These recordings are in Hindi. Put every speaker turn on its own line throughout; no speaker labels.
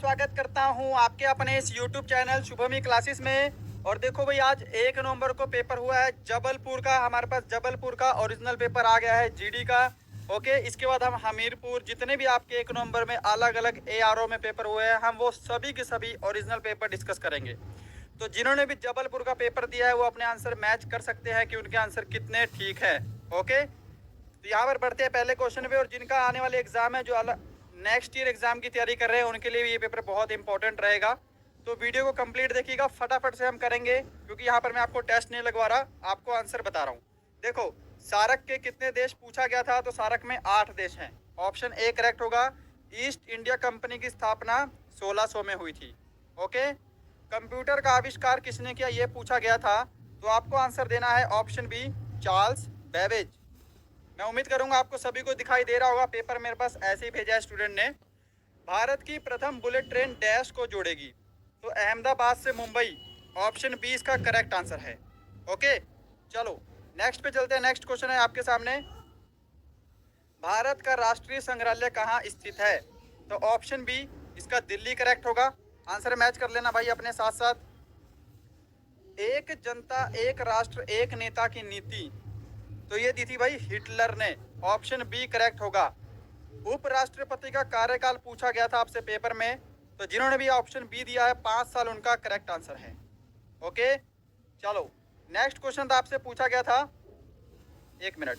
स्वागत करता हूं आपके अपने इस YouTube चैनल शुभमी क्लासेस में। और देखो भाई, आज 1 नवंबर को पेपर हुआ है जबलपुर का। हमारे पास जबलपुर का ओरिजिनल पेपर आ गया है जीडी का। ओके, इसके बाद हम हमीरपुर, जितने भी आपके 1 नवंबर में अलग अलग ARO में पेपर हुए हैं, हम वो सभी के सभी ओरिजिनल पेपर डिस्कस करेंगे। तो जिन्होंने भी जबलपुर का पेपर दिया है वो अपने आंसर मैच कर सकते हैं कि उनके आंसर कितने ठीक है। ओके, तो यहाँ पर बढ़ते हैं पहले क्वेश्चन पे। और जिनका आने वाले एग्जाम है, जो अलग नेक्स्ट ईयर एग्जाम की तैयारी कर रहे हैं, उनके लिए भी ये पेपर बहुत इंपॉर्टेंट रहेगा। तो वीडियो को कंप्लीट देखिएगा, फटाफट से हम करेंगे, क्योंकि यहाँ पर मैं आपको टेस्ट नहीं लगवा रहा, आपको आंसर बता रहा हूँ। देखो, सार्क के कितने देश पूछा गया था, तो सार्क में 8 देश हैं। ऑप्शन ए करेक्ट होगा। ईस्ट इंडिया कंपनी की स्थापना 1600 में हुई थी। ओके, कंप्यूटर का आविष्कार किसने किया, ये पूछा गया था, तो आपको आंसर देना है ऑप्शन बी, चार्ल्स बेबेज। मैं उम्मीद करूंगा आपको सभी को दिखाई दे रहा होगा, पेपर मेरे पास ऐसे ही भेजा है स्टूडेंट ने। भारत की प्रथम बुलेट ट्रेन डैश को जोड़ेगी, तो अहमदाबाद से मुंबई। ऑप्शन बी इसका करेक्ट आंसर है। ओके, चलो नेक्स्ट पे चलते हैं। नेक्स्ट क्वेश्चन है आपके सामने, भारत का राष्ट्रीय संग्रहालय कहाँ स्थित है, तो ऑप्शन बी इसका दिल्ली करेक्ट होगा। आंसर मैच कर लेना भाई अपने साथ साथ। एक जनता एक राष्ट्र एक नेता की नीति, तो ये दी थी भाई हिटलर ने। ऑप्शन बी करेक्ट होगा। उपराष्ट्रपति का कार्यकाल पूछा गया था आपसे पेपर में, तो जिन्होंने भी ऑप्शन बी दिया है 5 साल, उनका करेक्ट आंसर है। ओके, चलो नेक्स्ट क्वेश्चन था आपसे पूछा गया था, 1 मिनट,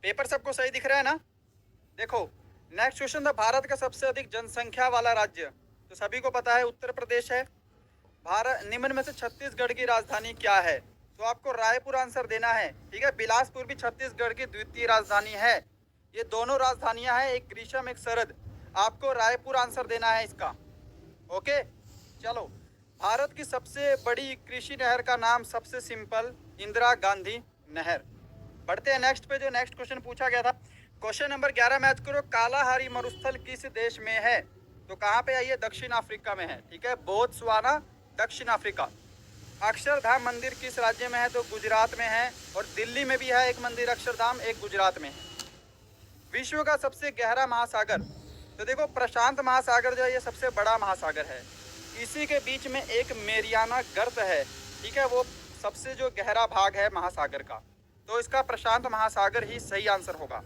पेपर सबको सही दिख रहा है ना। देखो, नेक्स्ट क्वेश्चन था, भारत का सबसे अधिक जनसंख्या वाला राज्य, तो सभी को पता है उत्तर प्रदेश है। भारत निम्न में से छत्तीसगढ़ की राजधानी क्या है, तो आपको रायपुर आंसर देना है। ठीक है, बिलासपुर भी छत्तीसगढ़ की द्वितीय राजधानी है। ये दोनों राजधानियां हैं, एक ग्रीष्म एक शरद। आपको रायपुर आंसर देना है इसका। ओके, चलो, भारत की सबसे बड़ी कृषि नहर का नाम, सबसे सिंपल, इंदिरा गांधी नहर। बढ़ते हैं नेक्स्ट पे, जो नेक्स्ट क्वेश्चन पूछा गया था। क्वेश्चन नंबर 11 मैच करो, कालाहारी मरुस्थल किस देश में है, तो कहाँ पे आइए, दक्षिण अफ्रीका में है। ठीक है, बोत्सवाना, दक्षिण अफ्रीका। अक्षरधाम मंदिर किस राज्य में है, तो गुजरात में है। और दिल्ली में भी है एक मंदिर अक्षरधाम, एक गुजरात में है। विश्व का सबसे गहरा महासागर, तो देखो प्रशांत महासागर जो है ये सबसे बड़ा महासागर है। इसी के बीच में एक मेरियाना गर्त है। ठीक है, वो सबसे जो गहरा भाग है महासागर का, तो इसका प्रशांत महासागर ही सही आंसर होगा।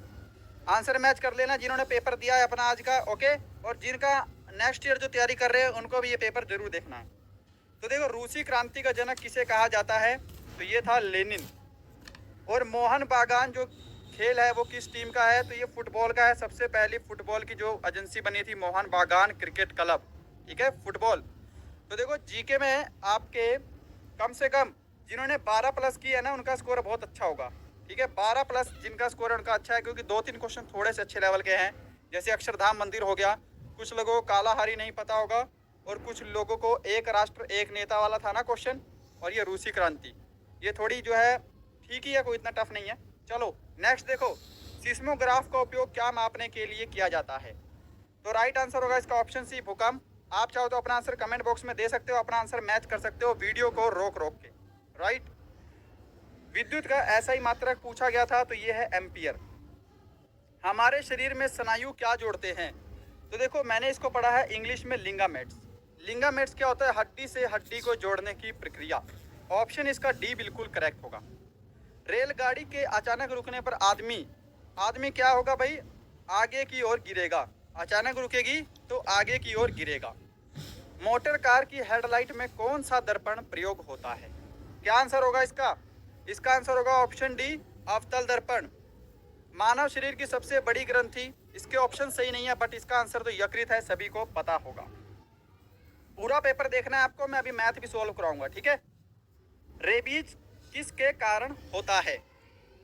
आंसर मैच कर लेना जिन्होंने पेपर दिया है अपना आज का। ओके, और जिनका नेक्स्ट ईयर जो तैयारी कर रहे हैं उनको भी ये पेपर जरूर देखना है। तो देखो, रूसी क्रांति का जनक किसे कहा जाता है, तो ये था लेनिन। और मोहन बागान जो खेल है वो किस टीम का है, तो ये फुटबॉल का है। सबसे पहली फुटबॉल की जो एजेंसी बनी थी, मोहन बागान क्रिकेट क्लब। ठीक है, फुटबॉल। तो देखो, जीके में आपके कम से कम जिन्होंने 12+ की है ना, उनका स्कोर बहुत अच्छा होगा। ठीक है, 12+ जिनका स्कोर है उनका अच्छा है, क्योंकि 2-3 क्वेश्चन थोड़े से अच्छे लेवल के हैं। जैसे अक्षरधाम मंदिर हो गया, कुछ लोगों को कालाहारी नहीं पता होगा, और कुछ लोगों को एक राष्ट्र एक नेता वाला था ना क्वेश्चन, और ये रूसी क्रांति, ये थोड़ी जो है ठीक ही है, कोई इतना टफ नहीं है। चलो नेक्स्ट देखो, सिस्मोग्राफ का उपयोग क्या मापने के लिए किया जाता है, तो राइट आंसर होगा इसका ऑप्शन सी, भूकंप। आप चाहो तो अपना आंसर कमेंट बॉक्स में दे सकते हो, अपना आंसर मैच कर सकते हो वीडियो को रोक रोक के। राइट, विद्युत का ऐसा ही मात्रक पूछा गया था, तो ये है एम्पियर। हमारे शरीर में स्नायु क्या जोड़ते हैं, तो देखो मैंने इसको पढ़ा है इंग्लिश में लिंगामेट्स। लिंगामेट्स क्या होता है, हड्डी से हड्डी को जोड़ने की प्रक्रिया। ऑप्शन इसका डी बिल्कुल करेक्ट होगा। रेलगाड़ी के अचानक रुकने पर आदमी, आदमी क्या होगा भाई, आगे की ओर गिरेगा। अचानक रुकेगी तो आगे की ओर गिरेगा। मोटर कार की हेडलाइट में कौन सा दर्पण प्रयोग होता है, क्या आंसर होगा इसका, इसका आंसर होगा ऑप्शन डी, अवतल दर्पण। मानव शरीर की सबसे बड़ी ग्रंथि, इसके ऑप्शन सही नहीं है, बट इसका आंसर तो यकृत है, सभी को पता होगा। पूरा पेपर देखना है आपको, मैं अभी मैथ भी सॉल्व कराऊंगा। ठीक है, रेबीज किसके कारण होता है,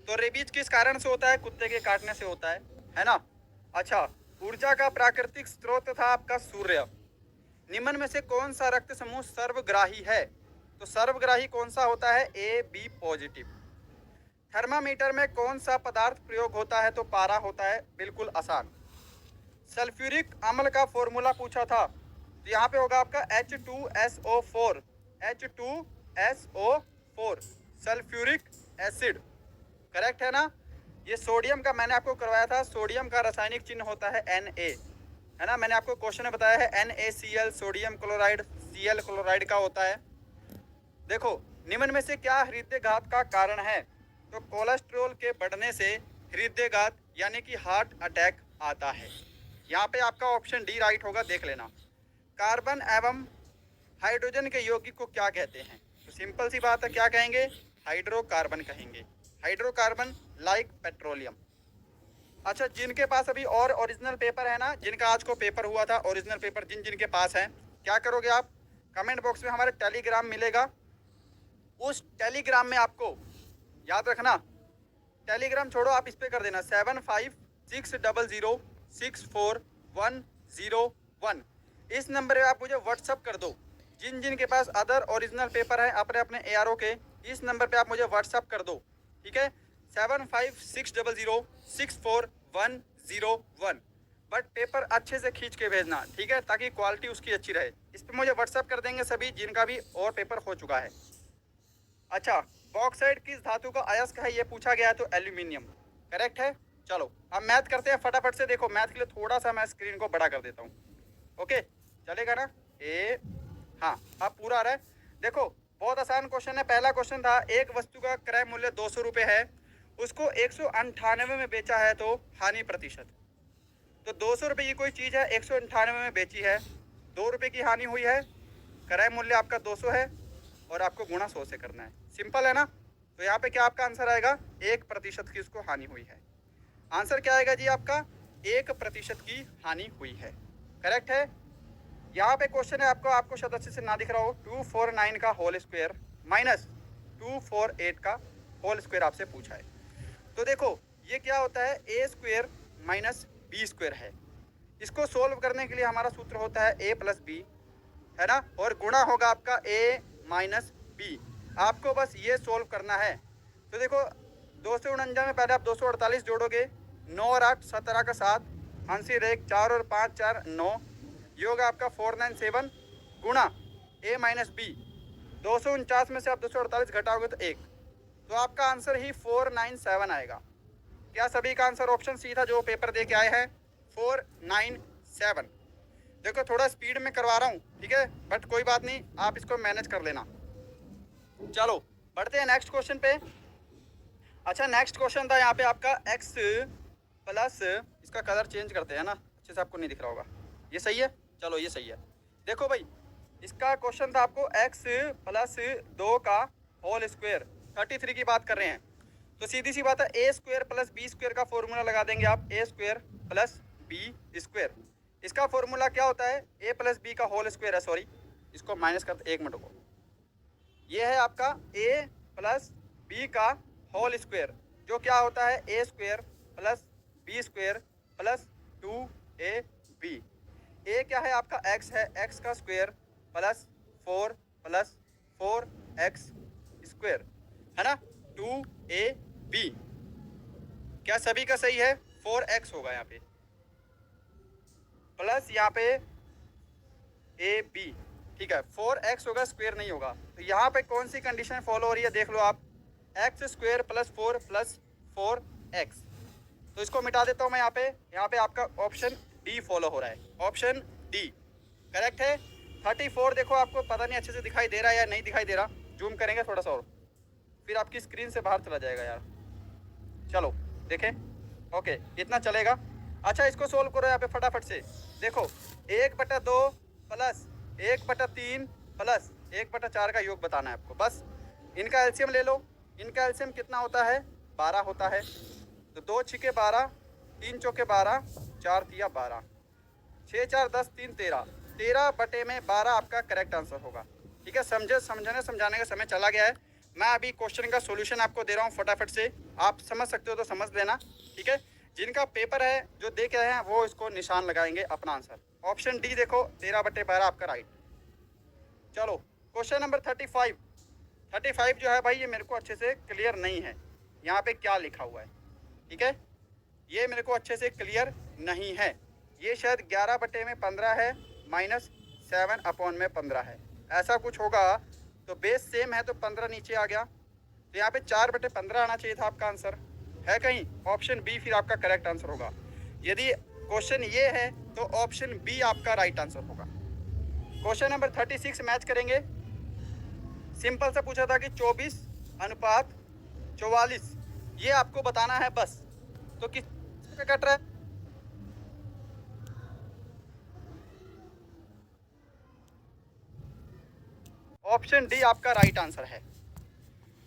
तो रेबीज किस कारण से होता है, कुत्ते के काटने से होता है ना। अच्छा, ऊर्जा का प्राकृतिक स्रोत था आपका सूर्य। निम्न में से कौन सा रक्त समूह सर्वग्राही है, तो सर्वग्राही कौन सा होता है, AB पॉजिटिव। थर्मामीटर में कौन सा पदार्थ प्रयोग होता है, तो पारा होता है, बिल्कुल आसान। सल्फ्यूरिक अम्ल का फॉर्मूला पूछा था, तो यहाँ पे होगा आपका H2SO4, H2SO4, sulphuric acid. Correct है ना। ये सोडियम का मैंने आपको करवाया था, सोडियम का रासायनिक चिन्ह होता है Na, है ना। मैंने आपको क्वेश्चन में बताया है NaCl, sodium chloride Cl chloride का होता है। देखो, निम्न में से क्या हृदयघात का कारण है? तो कोलेस्ट्रॉल के बढ़ने से हृदयघात यानी कि हार्ट अटैक आता है। यहाँ पे आपका ऑप्शन डी राइट होगा, देख लेना। कार्बन एवं हाइड्रोजन के यौगिक को क्या कहते हैं? तो सिंपल सी बात है, क्या कहेंगे? हाइड्रोकार्बन कहेंगे। Hydrocarbon like petroleum. अच्छा, जिनके पास अभी और ओरिजिनल पेपर है ना, जिनका आज को पेपर हुआ था, ओरिजिनल पेपर जिन जिनके पास है, क्या करोगे आप? कमेंट बॉक्स में हमारे टेलीग्राम मिलेगा, उस टेलीग्राम में आपको याद रखना, टेलीग्राम छोड़ो, आप इस पे कर देना 7560064101। इस नंबर पे आप मुझे व्हाट्सअप कर दो। जिन जिन के पास अदर ओरिजिनल पेपर है अपने अपने ARO के, इस नंबर पे आप मुझे व्हाट्सअप कर दो, ठीक है। 7560064101। बट पेपर अच्छे से खींच के भेजना, ठीक है, ताकि क्वालिटी उसकी अच्छी रहे। इस पर मुझे व्हाट्सअप कर देंगे सभी जिनका भी और पेपर हो चुका है। अच्छा, बॉक्साइट किस धातु का अयस्क है, ये पूछा गया है, तो एल्यूमिनियम करेक्ट है। चलो अब मैथ करते हैं फटाफट से। देखो, मैथ के लिए थोड़ा सा मैं स्क्रीन को बड़ा कर देता हूँ, ओके, चलेगा ना? हाँ, अब पूरा आ रहा है। देखो, बहुत आसान क्वेश्चन है। पहला क्वेश्चन था, एक वस्तु का क्रय मूल्य 200 रुपये है, उसको 198 में बेचा है, तो हानि प्रतिशत। तो 200 रुपये की कोई चीज़ है, 198 में बेची है, 2 रुपये की हानि हुई है। क्रय मूल्य आपका 200 है और आपको गुणा 100 से करना है। सिंपल है ना? तो यहाँ पे क्या आपका आंसर आएगा? 1% की उसको हानि हुई है। आंसर क्या आएगा जी आपका? 1% की हानि हुई है। करेक्ट है। यहाँ पे क्वेश्चन है आपको शायद अच्छे से ना दिख रहा हो, 249 का होल स्क्वायर माइनस 248 का होल स्क्वायर आपसे पूछा है। तो देखो, ये क्या होता है? A square minus B square है। इसको सोल्व करने के लिए हमारा सूत्र होता है a प्लस बी, है ना, और गुणा होगा आपका a माइनस बी। आपको बस ये सोल्व करना है। तो देखो, 249 में पहले आप 248 जोड़ोगे, 9 और 8 17 का 7, आंसर 1, 4 और 5 4 9, ये होगा आपका 497 गुणा a माइनस बी। 249 में से आप 248 घटाओगे तो 1, तो आपका आंसर ही 497 आएगा। क्या सभी का आंसर ऑप्शन सी था जो पेपर दे के आए हैं? 497। देखो, थोड़ा स्पीड में करवा रहा हूँ, ठीक है, बट कोई बात नहीं, आप इसको मैनेज कर लेना। चलो बढ़ते हैं नेक्स्ट क्वेश्चन पे। अच्छा, नेक्स्ट क्वेश्चन था यहाँ पे आपका x प्लस, इसका कलर चेंज करते हैं ना, अच्छे से आपको नहीं दिख रहा होगा, ये सही है। चलो ये सही है। देखो भाई, इसका क्वेश्चन था आपको x प्लस 2 का होल स्क्वायर, 33 की बात कर रहे हैं। तो सीधी सी बात है, A square plus B square का फॉर्मूला लगा देंगे आप, A square plus B square. इसका फॉर्मूला क्या होता है? ए प्लस बी का होल स्क्वायर है, सॉरी, इसको माइनस करते, 1 मिनट को, ये है आपका ए प्लस बी का होल स्क्वायर, जो क्या होता है? A square plus B square plus 2ab। A क्या है आपका? x है, x का square plus 4 plus 4x square, है ना, 2ab। क्या सभी का सही है? 4x होगा यहाँ पे, प्लस यहाँ पे ab, ठीक है, 4x होगा, स्क्वायर नहीं होगा। तो यहाँ पे कौन सी कंडीशन फॉलो हो रही है, देख लो आप, x square plus 4 plus 4x। तो इसको मिटा देता हूँ मैं यहाँ पे आपका ऑप्शन डी फॉलो हो रहा है, ऑप्शन डी करेक्ट है। 34 देखो, आपको पता नहीं अच्छे से दिखाई दे रहा है या नहीं दिखाई दे रहा, जूम करेंगे थोड़ा सा और, फिर आपकी स्क्रीन से बाहर चला जाएगा यार। चलो देखें, ओके, इतना चलेगा। अच्छा, इसको सोल्व करो यहाँ पे फटाफट से। देखो, 1/2 प्लस 1/3 प्लस 1/4 का योग बताना है आपको, बस इनका एलसीएम ले लो। इनका एलसीएम कितना होता है? 12 होता है। तो 2 छिके 12, 3 चौके 12, 4 तिया 12, 6 4 10 3 13, 13/12 आपका करेक्ट आंसर होगा। ठीक है, समझाने का समय चला गया है। मैं अभी क्वेश्चन का सॉल्यूशन आपको दे रहा हूँ फटाफट से, आप समझ सकते हो तो समझ लेना, ठीक है। जिनका पेपर है, जो दे के आए हैं, वो इसको निशान लगाएंगे अपना आंसर। ऑप्शन डी देखो, 13/12 आपका राइट। चलो क्वेश्चन नंबर 35 जो है भाई, ये मेरे को अच्छे से क्लियर नहीं है, यहाँ पे क्या लिखा हुआ है, ठीक है, ये मेरे को अच्छे से क्लियर नहीं है। ये शायद 11/15 है, -7/15 है, ऐसा कुछ होगा। तो बेस सेम है तो 15 नीचे आ गया, तो यहाँ पे 4/15 आना चाहिए था आपका आंसर। है कहीं? ऑप्शन बी फिर आपका करेक्ट आंसर होगा। यदि क्वेश्चन ये है तो ऑप्शन बी आपका राइट आंसर होगा। क्वेश्चन नंबर 36 मैच करेंगे। सिंपल सा पूछा था कि 24:44 ये आपको बताना है बस। तो किस पे कट रहा है? ऑप्शन डी आपका राइट आंसर है।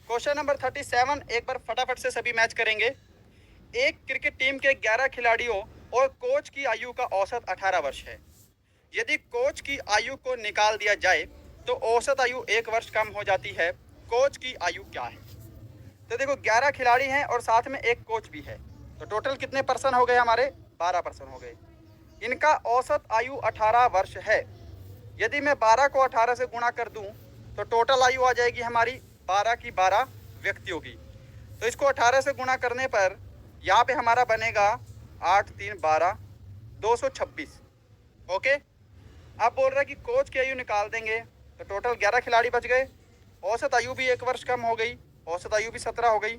क्वेश्चन नंबर 37 एक बार फटाफट से सभी मैच करेंगे। एक क्रिकेट टीम के 11 खिलाड़ियों और कोच की आयु का औसत 18 वर्ष है। यदि कोच की आयु को निकाल दिया जाए तो औसत आयु 1 वर्ष कम हो जाती है। कोच की आयु क्या है? तो देखो 11 खिलाड़ी हैं और साथ में एक कोच भी है, तो टोटल कितने पर्सन हो गए हमारे? 12 पर्सन हो गए। इनका औसत आयु 18 वर्ष है। यदि मैं 12 को 18 से गुणा कर दूं तो टोटल आयु आ जाएगी हमारी 12 की 12 व्यक्तियों की। तो इसको 18 से गुणा करने पर यहाँ पे हमारा बनेगा 8 3 12 226। ओके, अब बोल रहा है कि कोच की आयु निकाल देंगे तो टोटल 11 खिलाड़ी बच गए। औसत आयु भी 1 वर्ष कम हो गई, औसत आयु भी 17 हो गई।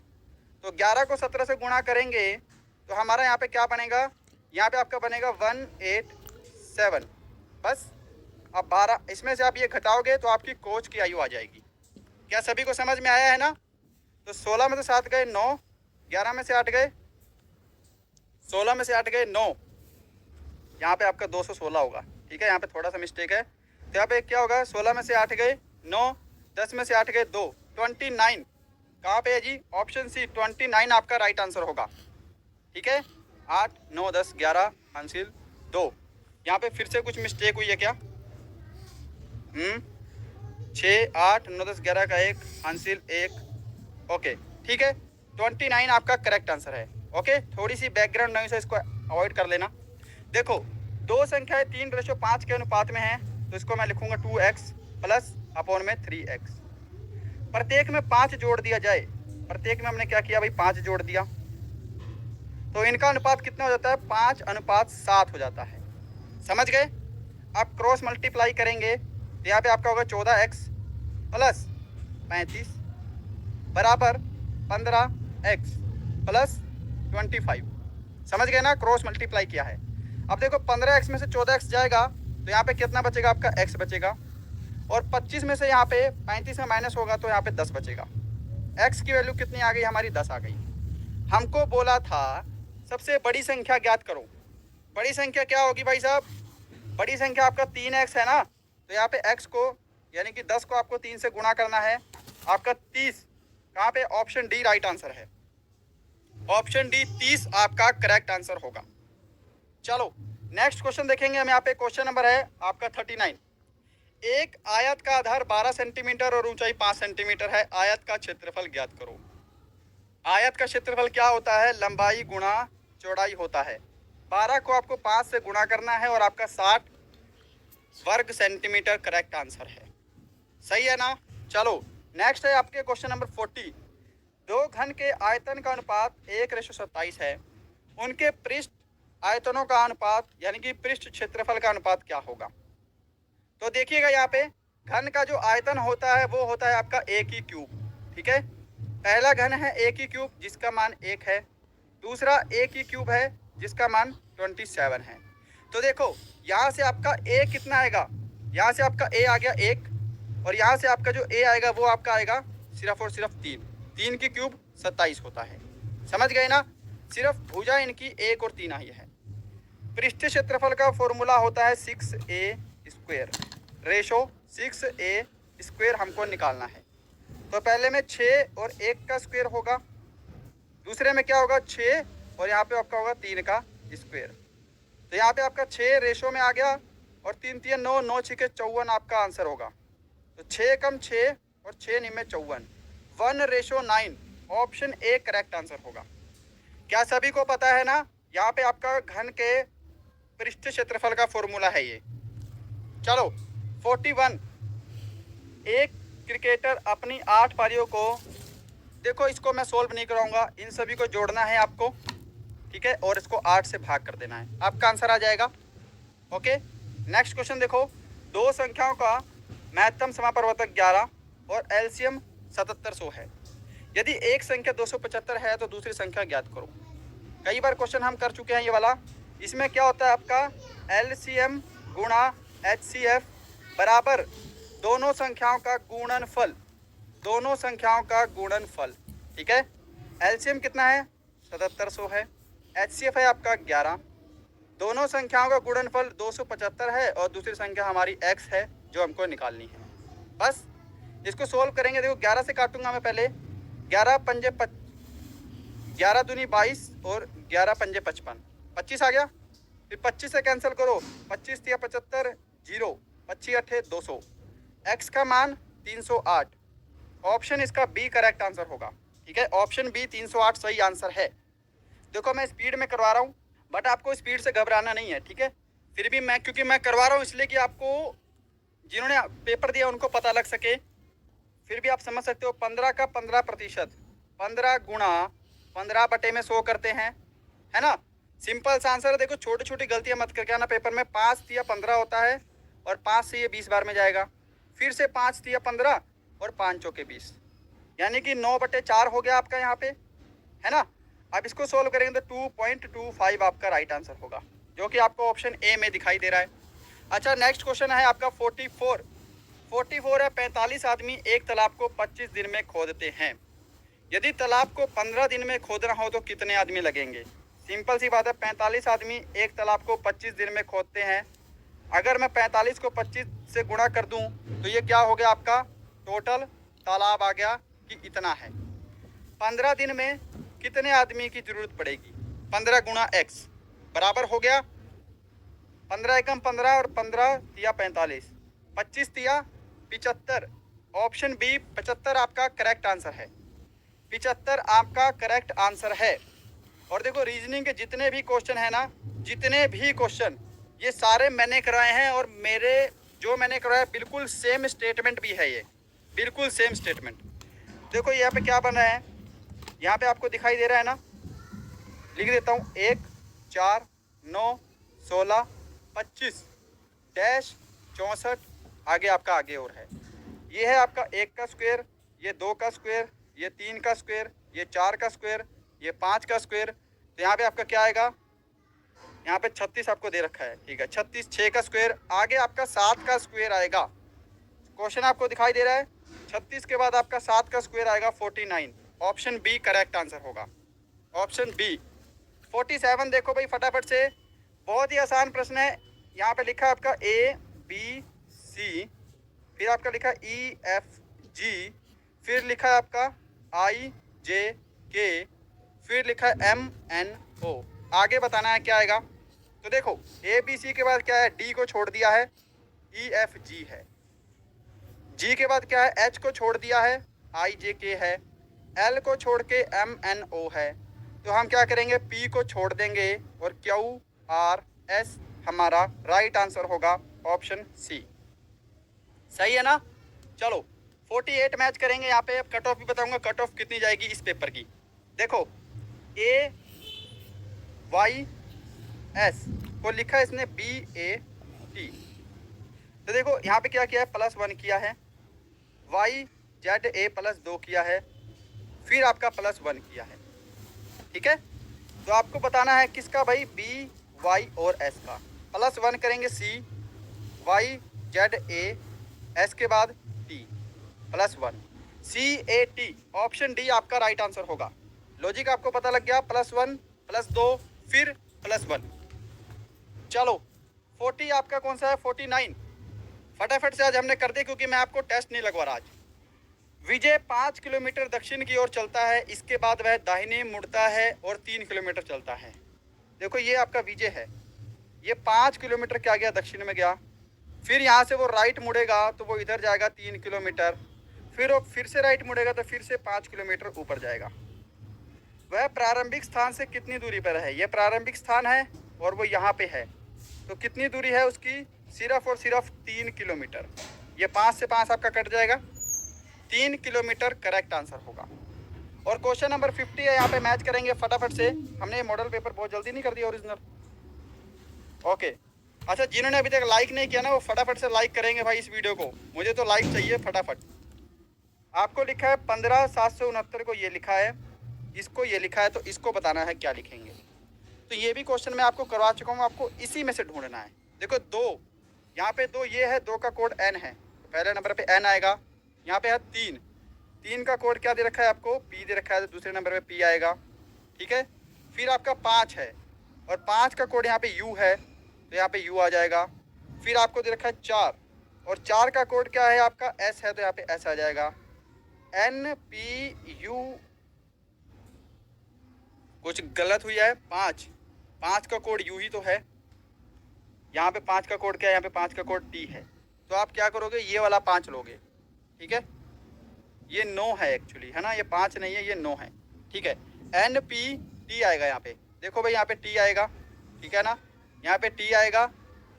तो 11 को 17 से गुणा करेंगे तो हमारा यहाँ पे क्या बनेगा? यहाँ पे आपका बनेगा 187। बस अब 12 इसमें से आप ये घटाओगे तो आपकी कोच की आयु आ जाएगी। क्या सभी को समझ में आया है ना? तो 16 में से 7 गए 9, 11 में से 8 गए 16 में से 8 गए 9, यहाँ पे आपका 216 होगा। ठीक है, यहाँ पे थोड़ा सा मिस्टेक है, तो यहाँ पे क्या होगा? 16 में से 8 गए 9, 10 में से 8 गए 2, 29 कहाँ पे है जी? ऑप्शन सी 29 आपका राइट आंसर होगा। ठीक है, 8 9 10 11 हासिल 2। यहाँ पे फिर से कुछ मिस्टेक हुई है क्या? 6 8 9 10 11 का 1 हासिल 1। ओके ठीक है, 29 आपका करेक्ट आंसर है। ओके, थोड़ी सी बैकग्राउंड नॉइस है, इसको अवॉइड कर लेना। देखो दो संख्याएं 3:5 के अनुपात में हैं, तो इसको मैं लिखूंगा 2x प्लस अपॉन में 3x। प्रत्येक में 5 जोड़ दिया जाए, प्रत्येक में हमने क्या किया भाई? 5 जोड़ दिया, तो इनका अनुपात कितना हो जाता है? 5:7 हो जाता है। समझ गए? आप क्रॉस मल्टीप्लाई करेंगे तो यहाँ पे आपका होगा 14x प्लस 35 बराबर 15x प्लस 25। समझ गए ना? क्रॉस मल्टीप्लाई किया है। अब देखो 15x में से 14x जाएगा तो यहाँ पे कितना बचेगा? आपका x बचेगा, और 25 में से यहाँ पे 35 में माइनस होगा तो यहाँ पे 10 बचेगा। x की वैल्यू कितनी आ गई हमारी? 10 आ गई। हमको बोला था सबसे बड़ी संख्या ज्ञात करो। बड़ी संख्या क्या होगी भाई साहब? बड़ी संख्या आपका 3x है ना, तो यहाँ पे x को यानी कि 10 को आपको 3 से गुणा करना है, आपका 30 कहाँ पे? ऑप्शन डी राइट आंसर है। ऑप्शन डी 30 आपका करेक्ट आंसर होगा। चलो नेक्स्ट क्वेश्चन देखेंगे हम। यहाँ पे क्वेश्चन नंबर है आपका 39। एक आयत का आधार 12 सेंटीमीटर और ऊंचाई 5 सेंटीमीटर है। आयत का क्षेत्रफल ज्ञात करो। आयत का क्षेत्रफल क्या होता है? लंबाई गुणा चौड़ाई होता है। 12 को आपको 5 से गुणा करना है और आपका 60 वर्ग सेंटीमीटर करेक्ट आंसर है। सही है ना? चलो नेक्स्ट है आपके क्वेश्चन नंबर 40। दो घन के आयतन का अनुपात 1:27 है। उनके पृष्ठ आयतनों का अनुपात यानी कि पृष्ठ क्षेत्रफल का अनुपात क्या होगा? तो देखिएगा यहाँ पे घन का जो आयतन होता है वो होता है आपका a की क्यूब। ठीक है, पहला घन है a की क्यूब जिसका मान 1 है, दूसरा a की क्यूब है जिसका मान 27 है। तो देखो यहाँ से आपका a कितना आएगा? यहाँ से आपका a आ गया 1, और यहाँ से आपका जो a आएगा वो आपका आएगा सिर्फ और सिर्फ 3 की क्यूब 27 होता है। समझ गए ना? सिर्फ भुजा इनकी 1 और 3 आई है। पृष्ठीय क्षेत्रफल का फॉर्मूला होता है 6a² रेशो 6a² हमको निकालना है। तो पहले में 6 और 1 का स्क्वायर होगा, दूसरे में क्या होगा? 6 और यहाँ पे आपका होगा 3 का स्क्वायर। तो यहाँ पे आपका 6 रेशो में आ गया और 3 3 9 9 6 54 आपका आंसर होगा। तो 6 कम 6 और 6 9 54 1:9 ऑप्शन ए करेक्ट आंसर होगा। क्या सभी को पता है ना? यहाँ पे आपका घन के पृष्ठ क्षेत्रफल का फॉर्मूला है ये। चलो 41। एक क्रिकेटर अपनी 8 पारियों को, देखो इसको मैं सोल्व नहीं कराऊंगा, इन सभी को जोड़ना है आपको। ठीक है, और इसको 8 से भाग कर देना है, आपका आंसर आ जाएगा। ओके नेक्स्ट क्वेश्चन देखो। दो संख्याओं का महत्तम समापवर्तक 11 और एलसीएम 7700 है। यदि एक संख्या 275 है तो दूसरी संख्या ज्ञात करो। कई बार क्वेश्चन हम कर चुके हैं ये वाला। इसमें क्या होता है आपका LCM गुणा HCF बराबर दोनों संख्याओं का गुणनफल, दोनों संख्याओं का गुणनफल। ठीक है, LCM कितना है 7700 है, HCF है आपका 11, दोनों संख्याओं का गुणनफल 275 है और दूसरी संख्या हमारी x है जो हमको निकालनी है। बस इसको सोल्व करेंगे। देखो 11 से काटूंगा मैं पहले, 11 पंजे 11 दूनी 22 और 11 पंजे 55, 25 आ गया। फिर 25 से कैंसिल करो, 25 तिया 75 जीरो, 25 अठे 200, x का मान 308। ऑप्शन इसका बी करेक्ट आंसर होगा। ठीक है, ऑप्शन बी 308 सही आंसर है। देखो मैं स्पीड में करवा रहा हूँ बट आपको स्पीड से घबराना नहीं है। ठीक है, फिर भी मैं क्योंकि मैं करवा रहा हूँ इसलिए कि आपको जिन्होंने पेपर दिया उनको पता लग सके। फिर भी आप समझ सकते हो 15 का 15%, 15 गुणा 15 बटे में 100 करते हैं, है ना। सिंपल सा आंसर है। देखो छोटी छोटी गलतियां मत करके आना पेपर में। 5 तिया 15 होता है और 5 से ये 20 बार में जाएगा, फिर से 5 तिया 15 और 5 चौके 20, यानी कि 9/4 हो गया आपका यहाँ पे, है ना। अब इसको सोल्व करेंगे तो 2.25 आपका राइट आंसर होगा, जो कि आपको ऑप्शन ए में दिखाई दे रहा है। अच्छा नेक्स्ट क्वेश्चन है आपका 44 है। 45 आदमी एक तालाब को 25 दिन में खोदते हैं। यदि तालाब को 15 दिन में खोदना हो तो कितने आदमी लगेंगे। सिंपल सी बात है, 45 आदमी एक तालाब को 25 दिन में खोदते हैं। अगर मैं 45 को 25 से गुणा कर दूं तो ये क्या हो गया आपका टोटल तालाब आ गया कि इतना है। 15 दिन में कितने आदमी की जरूरत पड़ेगी, 15 गुणा x बराबर हो गया 15 एकम 15 और 15 तिया 45, 25 तिया 75। ऑप्शन बी 75 आपका करेक्ट आंसर है। 75 आपका करेक्ट आंसर है। और देखो रीजनिंग के जितने भी क्वेश्चन है ना, जितने भी क्वेश्चन ये सारे मैंने कराए हैं और मेरे जो मैंने कराया बिल्कुल सेम स्टेटमेंट भी है, ये बिल्कुल सेम स्टेटमेंट। देखो यहाँ पे क्या बन रहा है, यहाँ पे आपको दिखाई दे रहा है ना, लिख देता हूँ 1 4 9 16 25 डैश 64, आगे आपका आगे और है। ये है आपका 1 का स्क्वायर, ये 2 का स्क्वायर, ये 3 का स्क्वायर, ये 4 का स्क्वायर, ये 5 का स्क्वायर। तो यहाँ पे आपका क्या आएगा, यहाँ पे 36 आपको दे रखा है। ठीक है, 36, 6 का स्क्वायर, आगे आपका 7 का स्क्वायर आएगा। क्वेश्चन आपको दिखाई दे रहा है 36 के बाद आपका 7 का स्क्वायर आएगा 49। ऑप्शन बी करेक्ट आंसर होगा, ऑप्शन बी। 47 देखो भाई फटाफट से, बहुत ही आसान प्रश्न है। यहाँ पे लिखा है आपका ABC, फिर आपका लिखा EFG, फिर लिखा है आपका IJK, फिर लिखा है MNO। आगे बताना है क्या आएगा। तो देखो ABC के बाद क्या है, D को छोड़ दिया है, EFG है। G के बाद क्या है, H को छोड़ दिया है, IJK है। L को छोड़ के MNO है। तो हम क्या करेंगे, P को छोड़ देंगे और QRS हमारा राइट आंसर होगा ऑप्शन सी। सही है ना। चलो 48 मैच करेंगे यहाँ पे। अब कट ऑफ भी बताऊंगा कट ऑफ कितनी जाएगी इस पेपर की। देखो AYS को लिखा है इसने BAT। तो देखो यहाँ पे क्या किया है, +1 किया है, YZA +2 किया है, फिर आपका +1 किया है। ठीक है, तो आपको बताना है किसका भाई, B Y और S का। +1 करेंगे C YZA, S के बाद T, +1 CAT। ऑप्शन डी आपका राइट आंसर होगा। लॉजिक आपको पता लग गया, +1 +2 फिर +1। चलो 40 आपका कौन सा है, 49। फटाफट से आज हमने कर दिया क्योंकि मैं आपको टेस्ट नहीं लगवा रहा आज। विजय 5 किलोमीटर दक्षिण की ओर चलता है, इसके बाद वह दाहिने मुड़ता है और 3 किलोमीटर चलता है। देखो ये आपका विजय है, ये 5 किलोमीटर क्या गया, दक्षिण में गया, फिर यहाँ से वो राइट मुड़ेगा तो वो इधर जाएगा 3 किलोमीटर, फिर वो फिर से राइट मुड़ेगा तो फिर से 5 किलोमीटर ऊपर जाएगा। वह प्रारंभिक स्थान से कितनी दूरी पर है, ये प्रारंभिक स्थान है और वो यहाँ पे है, तो कितनी दूरी है उसकी, सिर्फ और सिर्फ 3 किलोमीटर। ये 5 से 5 आपका कट जाएगा, 3 किलोमीटर करेक्ट आंसर होगा। और क्वेश्चन नंबर 50 है, यहाँ पे मैच करेंगे फटाफट से। हमने मॉडल पेपर बहुत जल्दी नहीं कर दिया ओरिजिनल। ओके अच्छा, जिन्होंने अभी तक लाइक नहीं किया ना वो फटाफट से लाइक करेंगे भाई इस वीडियो को, मुझे तो लाइक चाहिए फटाफट। आपको लिखा है 15,769 को ये लिखा है, इसको ये लिखा है, तो इसको बताना है क्या लिखेंगे। तो ये भी क्वेश्चन मैं आपको करवा चुका हूँ, आपको इसी में से ढूंढना है। देखो 2, यहाँ पे 2 ये है, 2 का कोड n है, तो पहले नंबर पे n आएगा। यहाँ पे है 3, 3 का कोड क्या दे रखा है आपको, p दे रखा है, तो दूसरे नंबर पे p आएगा। ठीक है, फिर आपका 5 है और 5 का कोड यहाँ पे u है, तो यहाँ पे u आ जाएगा। फिर आपको दे रखा है 4 और 4 का कोड क्या है आपका s है, तो यहाँ पे s आ जाएगा। NPU कुछ गलत हुई है, 5 का कोड u ही तो है, यहाँ पे 5 का कोड क्या है, यहाँ पे 5 का कोड t है। तो आप क्या करोगे, ये वाला 5 लोगे। ठीक है, ये 9 है एक्चुअली, है ना, ये 5 नहीं है, ये 9 है। ठीक है, NPT आएगा यहाँ पे, देखो भाई यहाँ पे t आएगा। ठीक है ना, यहाँ पे t आएगा।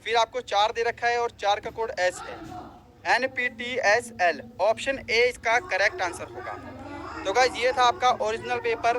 फिर आपको 4 दे रखा है और 4 का कोड s है, NPTSL। ऑप्शन ए इसका करेक्ट आंसर होगा। तो गाइज ये था आपका ओरिजिनल पेपर